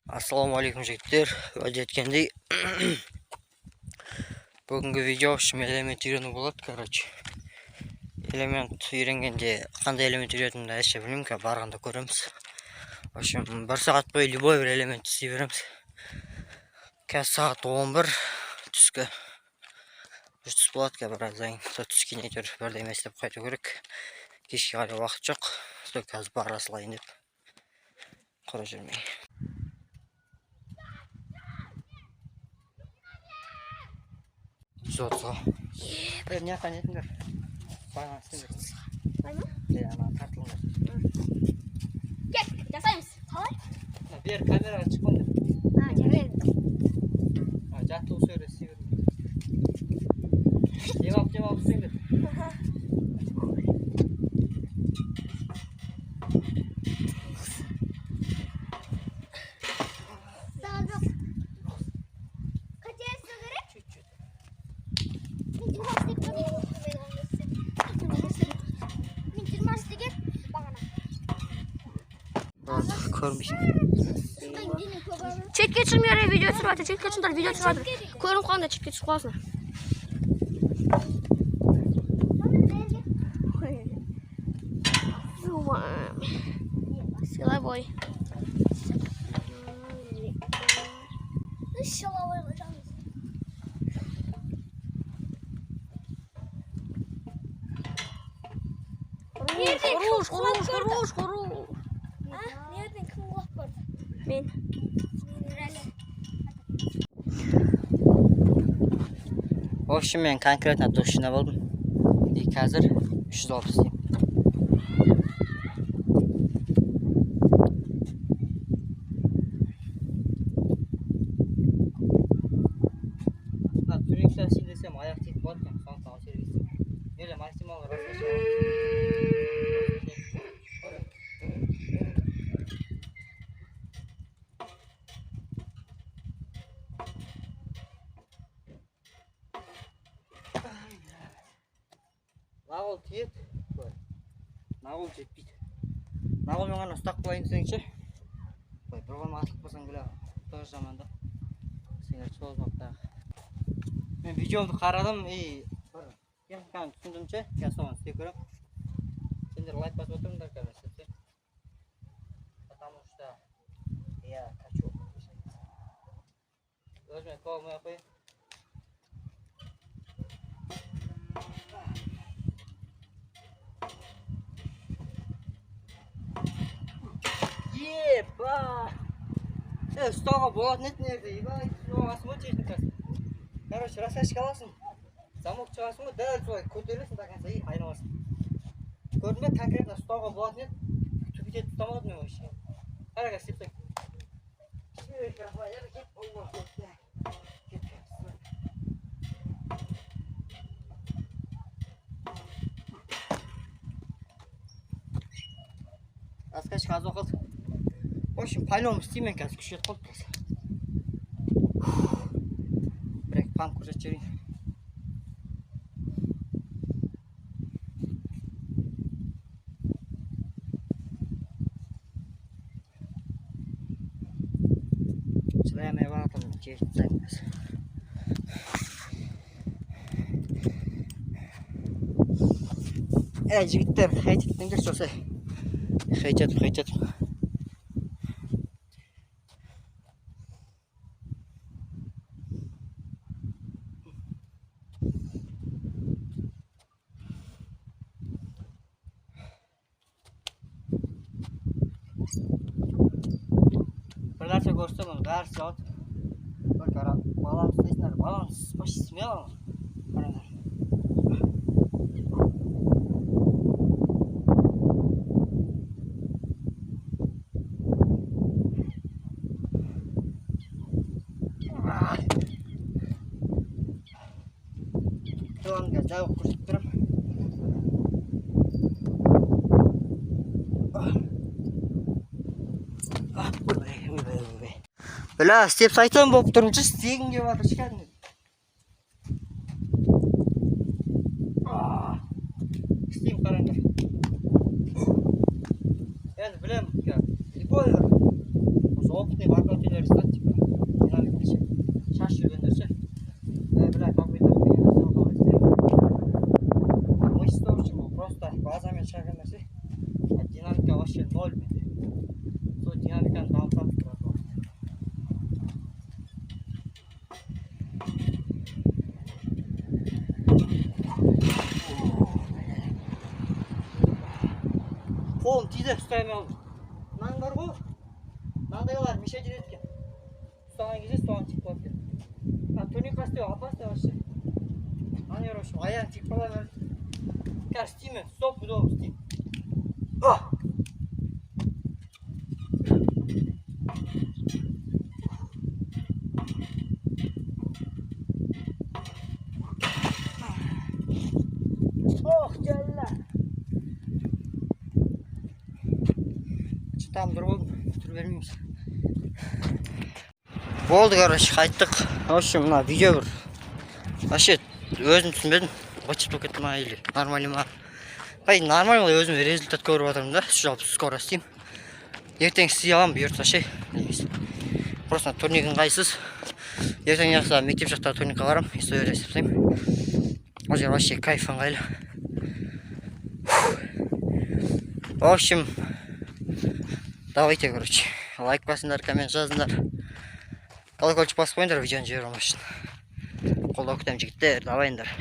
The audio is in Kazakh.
Assalomualaikum jigitlar. Va'da etgandek bugungi video shim element o'rganib bo'ladi, короче. Element o'rganganda qanday element o'rgatishni hech bilmayman, barganda ko'ramiz. O'shim 1 soat bo'yi любой bir element istay beramiz. Soat 11 tushga. Biz bo'ladi birazdan tushga netib birda emas deb qayta ko'rak. Kechga hali vaqt yo'q. So'kaz baraslayın deb. Qarashirmay. Zotsa. Ben ne kanetler? Bana sinir. Aynen. Ya ama tartılmaz. Gel, yasayız. Hayır. Bir kamera açık oldu. Ha, evet. Jattı o söyle sinir. Cevap sinir. Çek geçirmiyor video sürüyor. Çek geçirmiyor video sürüyor. Koyun kanında çek geçir koyasın. Silay boy. İnşallah olacağım. Koruş. Nereden kim kulak var? Ben. Общем, men конкретно точно bo'ldim. Hozir 360 diyim. Bak, sürekli desem ayak tek batken son sağ servis. Böyle maksimal rastlaşa. Nağıl tiyet. Nağıl jetpeydi. Nağıl mаған ұстақ қойын десеңші. Бірған атылып болсаң біле. Тоже жаманда. Сендер созмақтағы. Мен видеомды қарадым. Ең түсіндімше. Я соған істей көрем. Сендер лайк басып отырыңдар көресіздер. Потому что я хочу. Өзіме қолмай қойын. Еба! Ұстауға болатын еді нерді, ебай, асым өте техникасы. Короче, рассайшық аласың, замок шығасың ғой, дәл солай көтересің, таканса, айналасың. Көрдің бе, конкретно ұстауға болатын еді, түбетет ұстамадым мен өші. Қараға септің. Аскашық аз оқылды. В общем, по-новому істеймен қазір күшет қойып тұрса. Бір-екі панк көрсетіп жіберейін. Шыдамай баратырмын, жегіп тастаймын қазір. Жігіттер, қайтеттіңдер жосай. Қайтетім. Bir narsa görsem onu bәрі сауат. Bir kara balans дейсіңдер. Balans почти смело. Қараңдар. Туанға жауып көрсетіп тұрам. Бля, істеп сайтан болып тұрыншы істегін кеп жатыр шықадың. İsteyim karınca. Yani bilem ya. Lipolar. Soğuk. қолым тиді, ұстай алмай қалдым. Мынаң бар ғой, мынандайлар мешай жүреді екен. Ұстаған кезде соған тиіп қалады екен. Турникқа істеу опасный вообще. Ана в общем, аяғын тиіп қалады. Қазір істеймін, стоп, удобно істеймін. Ох, жалла. Там бір болдым, тұр бермейміз. Болды, короче, қайттық. В общем, мына видео бір. Вообще, өзім түсінбедім. Бачып болып кетті ма или нормально ма? Қай, нормально ма, өзім результат көріп отырмын да. Жалпы скоро істеймін. Ертең істей аламын, бұйыртса ше. Просто турнигін қайсыз. Ертең жақса мектеп жақта турникқа барам, история істеймін. Ол жер вообще кайф ыңғайлы. В общем, давайте, короче, лайк басыңдар, коммент жазыңдар. Колокольчик басып қойыңдар, видеоны жіберу үшін. Қолдау күтемін жігіттер, давайыңдар.